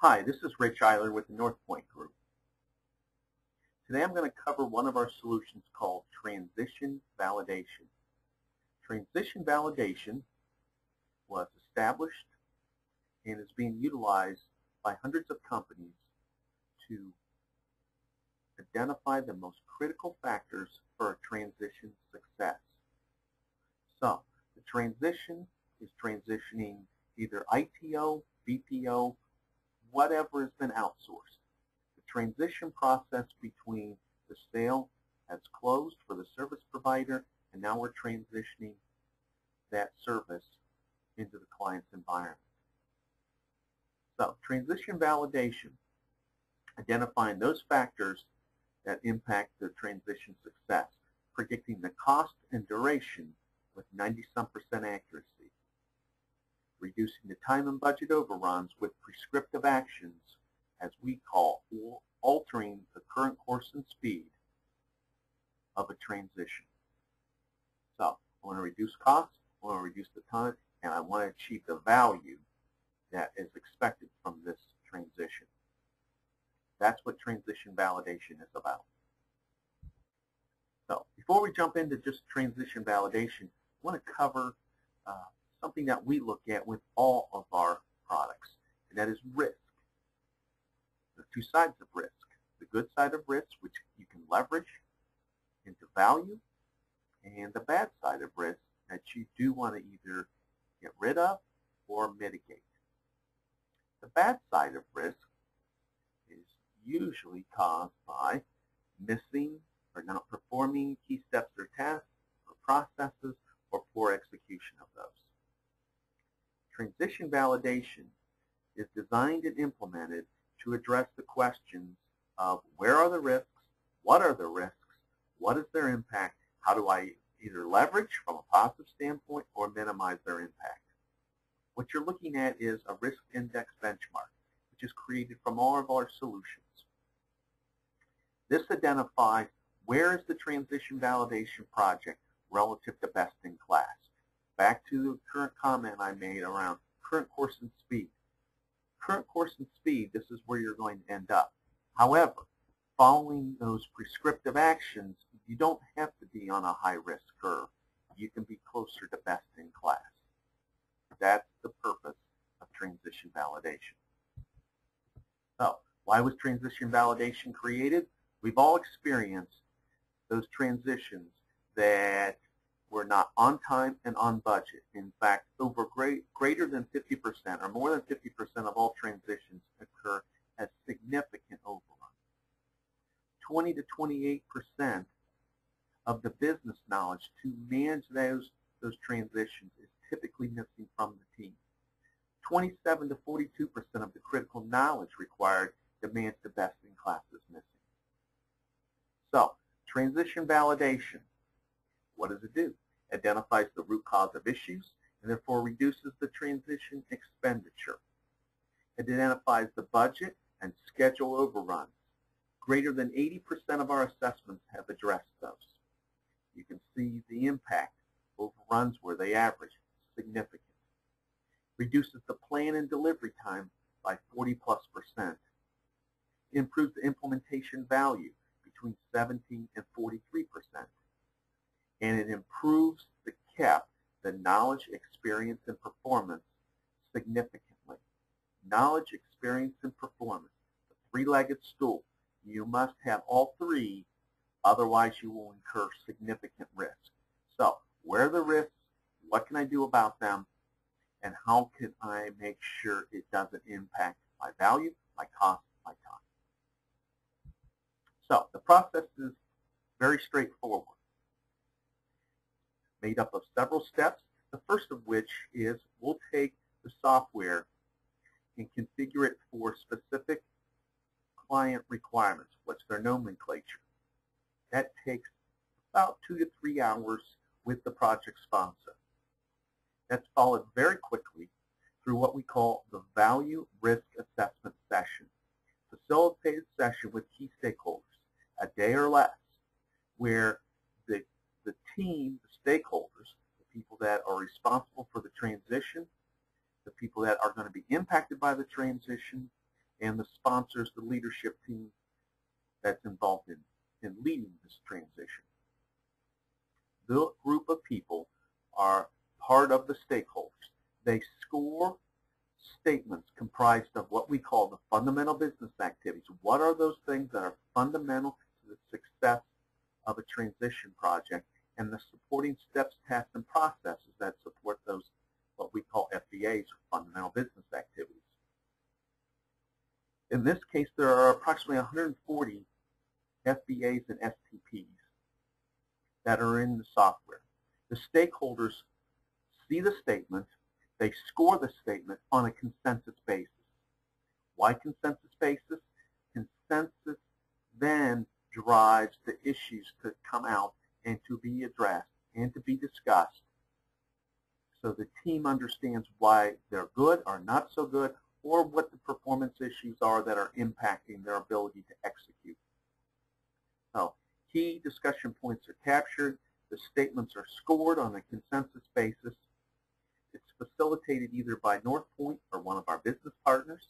Hi, this is Rich Eiler with the NorthPoint Group. Today I'm going to cover one of our solutions called transition validation. Transition validation was established and is being utilized by hundreds of companies to identify the most critical factors for a transition success. So, the transition is transitioning either ITO, BPO, whatever has been outsourced. The transition process between the sale has closed for the service provider, and now we're transitioning that service into the client's environment. So, transition validation, identifying those factors that impact the transition success, predicting the cost and duration with 90-some% accuracy, reducing the time and budget overruns with prescriptive actions, as we call, altering the current course and speed of a transition. So, I want to reduce costs, I want to reduce the time, and I want to achieve the value that is expected from this transition. That's what transition validation is about. So, before we jump into just transition validation, I want to cover something that we look at with all of our products, and that is risk. There are two sides of risk. The good side of risk, which you can leverage into value, and the bad side of risk that you do want to either get rid of or mitigate. The bad side of risk is usually caused by missing or not performing key steps or tasks or processes or poor execution of those. Transition validation is designed and implemented to address the questions of where are the risks, what are the risks, what is their impact, how do I either leverage from a positive standpoint or minimize their impact. What you're looking at is a risk index benchmark, which is created from all of our solutions. This identifies where is the transition validation project relative to best in class. Back to the current comment I made around current course and speed. Current course and speed, this is where you're going to end up. However, following those prescriptive actions, you don't have to be on a high-risk curve. You can be closer to best in class. That's the purpose of transition validation. So, why was transition validation created? We've all experienced those transitions that were not on time and on budget. In fact, greater than 50% or more than 50% of all transitions occur as significant overruns. 20 to 28% of the business knowledge to manage those transitions is typically missing from the team. 27 to 42% of the critical knowledge required to manage the best in class is missing. So, transition validation, what does it do? It identifies the root cause of issues and therefore reduces the transition expenditure. It identifies the budget and schedule overruns. Greater than 80% of our assessments have addressed those. You can see the impact overruns where they average significant. Reduces the plan and delivery time by 40+%. Improves the implementation value between 17 and 43%. And it improves the CAP, the knowledge, experience, and performance significantly. Knowledge, experience, and performance, the three-legged stool. You must have all three, otherwise you will incur significant risk. So, where are the risks? What can I do about them? And how can I make sure it doesn't impact my value, my cost, my time? So, the process is very straightforward. Made up of several steps, the first of which is we'll take the software and configure it for specific client requirements. What's their nomenclature? That takes about 2 to 3 hours with the project sponsor. That's followed very quickly through what we call the value risk assessment session. Facilitated session with key stakeholders, a day or less, where the team, the stakeholders, the people that are responsible for the transition, the people that are going to be impacted by the transition, and the sponsors, the leadership team that's involved in leading this transition. The group of people are part of the stakeholders. They score statements comprised of what we call the fundamental business activities. What are those things that are fundamental to the success of a transition project, and the supporting steps, tasks, and processes that support those, what we call FBAs, or fundamental business activities. In this case, there are approximately 140 FBAs and STPs that are in the software. The stakeholders see the statement, they score the statement on a consensus basis. Why consensus basis? Consensus then drives the issues to come out and to be addressed and to be discussed, so the team understands why they're good or not so good, or what the performance issues are that are impacting their ability to execute. So key discussion points are captured, the statements are scored on a consensus basis. It's facilitated either by NorthPoint or one of our business partners.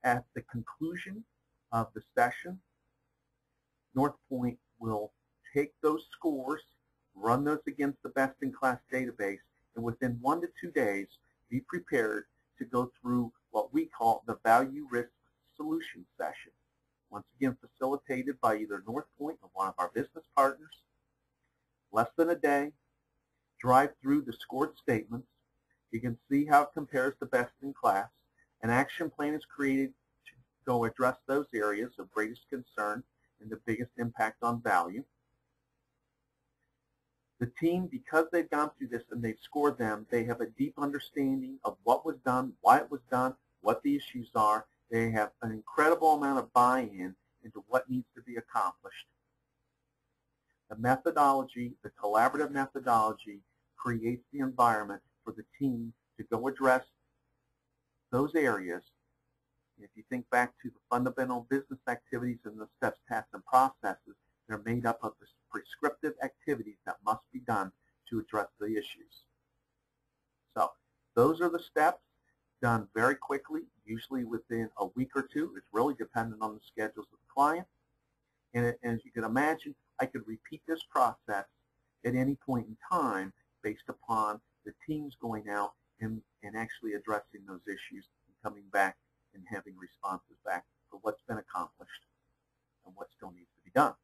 At the conclusion of the session, NorthPoint will take those scores, run those against the best-in-class database, and within 1 to 2 days, be prepared to go through what we call the value risk solution session. Once again, facilitated by either NorthPoint or one of our business partners. Less than a day, drive through the scored statements. You can see how it compares to best in class. An action plan is created to go address those areas of greatest concern and the biggest impact on value. The team, because they've gone through this and they've scored them, they have a deep understanding of what was done, why it was done, what the issues are. They have an incredible amount of buy-in into what needs to be accomplished. The methodology, the collaborative methodology, creates the environment for the team to go address those areas. If you think back to the fundamental business activities and the steps, tasks, and processes, they're made up of the prescriptive activities that must be done to address the issues. So those are the steps, done very quickly, usually within a week or two. It's really dependent on the schedules of the client. And as you can imagine, I could repeat this process at any point in time based upon the teams going out and actually addressing those issues and coming back and having responses back for what's been accomplished and what still needs to be done.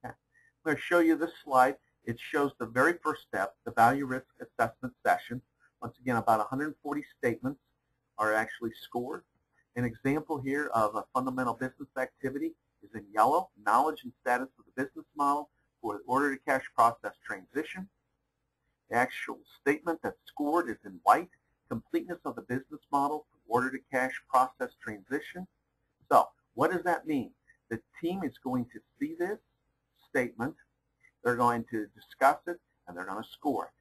Okay. I'm going to show you this slide. It shows the very first step, the value risk assessment session. Once again, about 140 statements are actually scored. An example here of a fundamental business activity is in yellow, knowledge and status of the business model for the order-to-cash process transition. The actual statement that's scored is in white, completeness of the business model for order-to-cash process transition. So what does that mean? The team is going to see this statement, they're going to discuss it, and they're going to score it.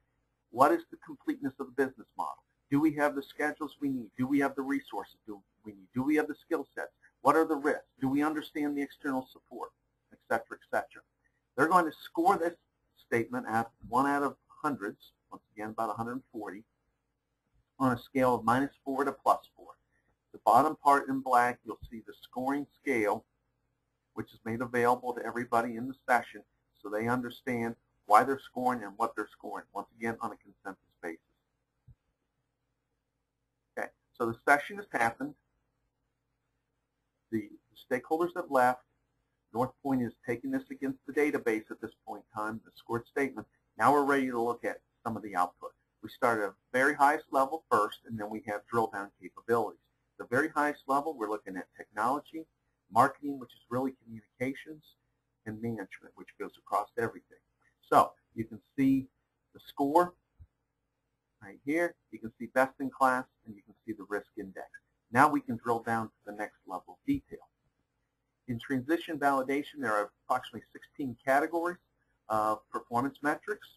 What is the completeness of the business model? Do we have the schedules we need? Do we have the resources we need? Do we have the skill sets? What are the risks? Do we understand the external support, et cetera, et cetera? They're going to score this statement at 1 out of hundreds, once again about 140, on a scale of -4 to +4. The bottom part in black, you'll see the scoring scale, which is made available to everybody in the session so they understand why they're scoring and what they're scoring, once again on a consensus basis. Okay, so the session has happened. The stakeholders have left. NorthPoint is taking this against the database at this point in time, the scored statement. Now we're ready to look at some of the output. We start at the very highest level first, and then we have drill down capabilities. The very highest level, we're looking at technology, marketing, which is really communications, and management, which goes across everything. So you can see the score right here. You can see best in class, and you can see the risk index. Now we can drill down to the next level of detail. In transition validation, there are approximately 16 categories of performance metrics.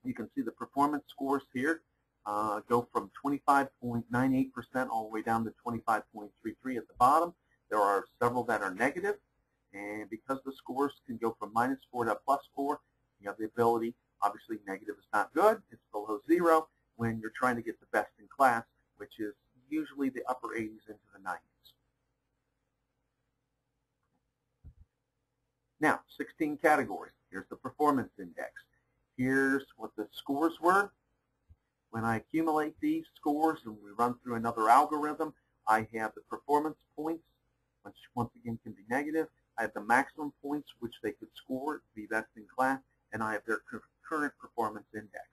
You can see the performance scores here go from 25.98% all the way down to 25.33 at the bottom. There are several that are negative, and because the scores can go from -4 to +4, you have the ability, obviously negative is not good, it's below 0 when you're trying to get the best in class, which is usually easily the upper 80s into the 90s. Now, 16 categories. Here's the performance index. Here's what the scores were. When I accumulate these scores and we run through another algorithm, I have the performance points, which once again can be negative. I have the maximum points which they could score to be best in class, and I have their current performance index.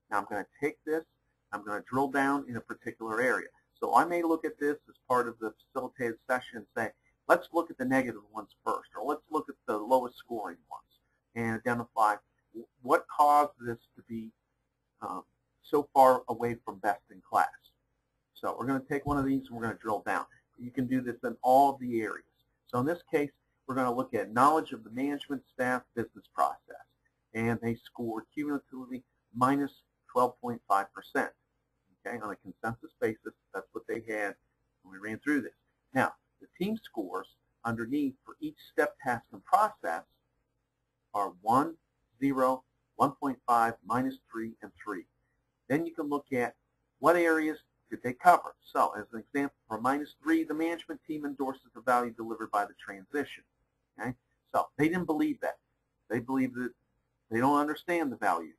Now I'm going to take this, I'm going to drill down in a particular area. So I may look at this as part of the facilitated session and say, let's look at the negative ones first, or let's look at the lowest scoring ones and identify what caused this to be so far away from best in class. So we're going to take one of these and we're going to drill down. You can do this in all of the areas. So in this case, we're going to look at knowledge of the management staff business process. And they scored cumulatively minus 12.5%. Okay, on a consensus basis, that's what they had when we ran through this. Now, the team scores underneath for each step, task, and process are 1, 0, 1.5, minus 3, and 3. Then you can look at what areas did they cover. So, as an example, for minus 3, the management team endorses the value delivered by the transition. Okay? So, they didn't believe that. They believe that they don't understand the value.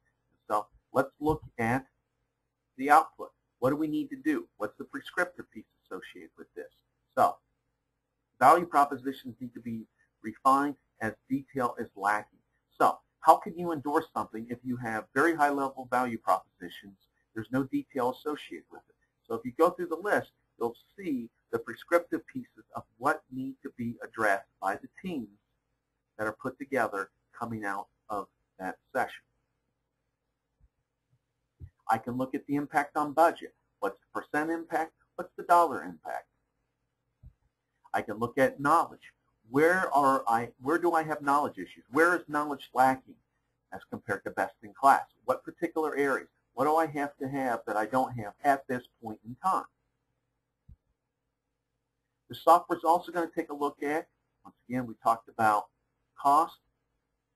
So, let's look at the output. What do we need to do? What's the prescriptive piece associated with this? So, value propositions need to be refined as detail is lacking. So, how can you endorse something if you have very high-level value propositions? There's no detail associated with it. So if you go through the list, you'll see the prescriptive pieces of what need to be addressed by the teams that are put together coming out of that session. I can look at the impact on budget. What's the percent impact? What's the dollar impact? I can look at knowledge. Where do I have knowledge issues? Where is knowledge lacking as compared to best in class? What particular areas? What do I have to have that I don't have at this point in time? The software is also going to take a look at, once again, we talked about cost,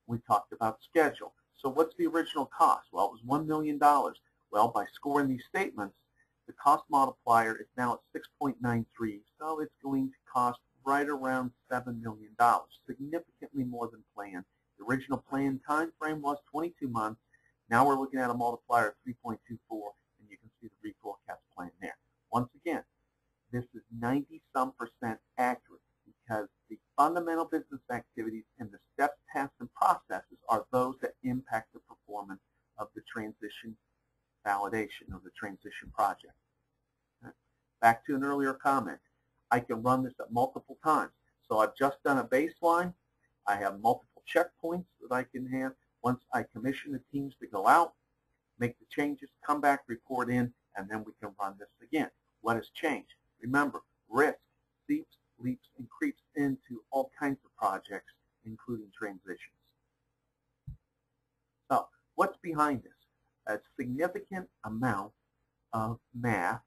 we talked about schedule. So what's the original cost? Well, it was $1 million. Well, by scoring these statements, the cost multiplier is now at 6.93, so it's going to cost right around $7 million, significantly more than planned. The original planned time frame was 22 months. Now we're looking at a multiplier of 3.24, and you can see the reforecast plan there. Once again, this is 90-some% accurate because the fundamental business activities and the steps, tasks, and processes are those that impact the performance of the transition validation of the transition project. Okay. Back to an earlier comment. I can run this at multiple times. So I've just done a baseline. I have multiple checkpoints that I can have. Once I commission the teams to go out, make the changes, come back, report in, and then we can run this again. What has changed? Remember, risk seeps, leaps, and creeps into all kinds of projects, including transitions. So what's behind this? A significant amount of math,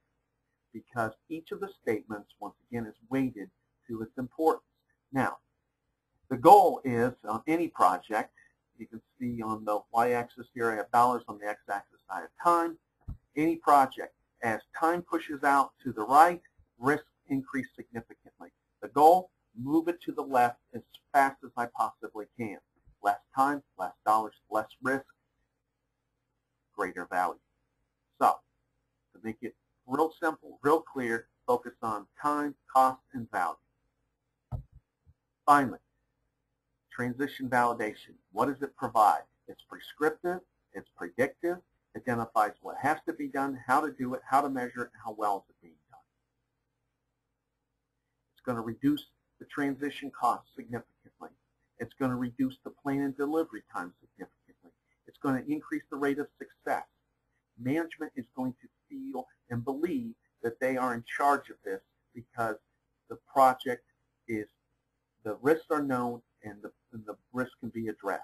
because each of the statements, once again, is weighted to its importance. Now, the goal is on any project, you can see on the y-axis here I have dollars, on the x-axis I have time. Any project, as time pushes out to the right, risks increase significantly. The goal, move it to the left as fast as I possibly can. Less time, less dollars, less risk, greater value. So, to make it real simple, real clear, focus on time, cost, and value. Finally, transition validation. What does it provide? It's prescriptive, it's predictive, identifies what has to be done, how to do it, how to measure it, and how well is it being done. It's going to reduce the transition costs significantly. It's going to reduce the plan and delivery time significantly. It's going to increase the rate of success. Management is going to feel and believe that they are in charge of this because the project is, the risks are known and the risks can be addressed.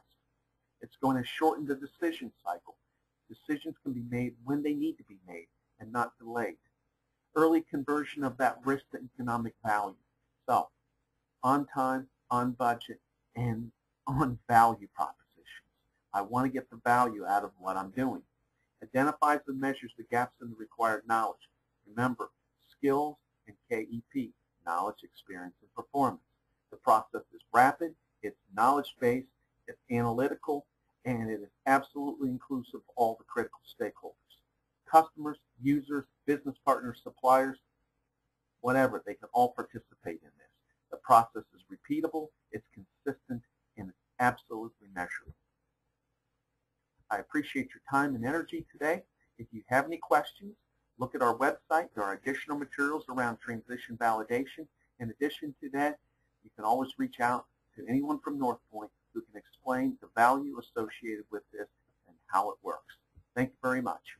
It's going to shorten the decision cycle. Decisions can be made when they need to be made and not delayed. Early conversion of that risk to economic value. So, on time, on budget, and on value propositions. I want to get the value out of what I'm doing. Identifies and measures the gaps in the required knowledge. Remember, skills and KEP, knowledge, experience, and performance. The process is rapid, it's knowledge-based, it's analytical, and it is absolutely inclusive of all the critical stakeholders. Customers, users, business partners, suppliers, whatever, they can all participate in this. The process is repeatable, it's consistent, and it's absolutely measurable. I appreciate your time and energy today. If you have any questions, look at our website. There are additional materials around transition validation. In addition to that, you can always reach out to anyone from NorthPoint who can explain the value associated with this and how it works. Thank you very much.